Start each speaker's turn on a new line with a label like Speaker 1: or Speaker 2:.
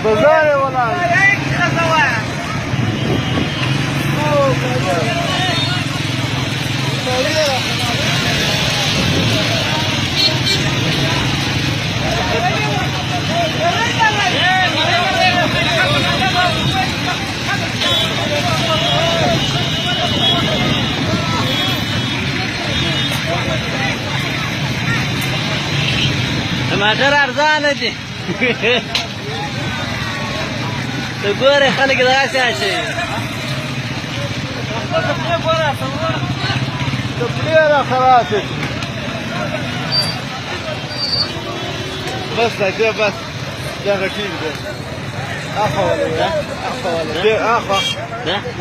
Speaker 1: بزاره ولا
Speaker 2: टमाटर ارزانه دي ته ګوره خلک داسې اچوي
Speaker 1: تبليرة خلاص بس ده بس ده غشيم ده اخو ولا اخو ولا اخو
Speaker 2: ده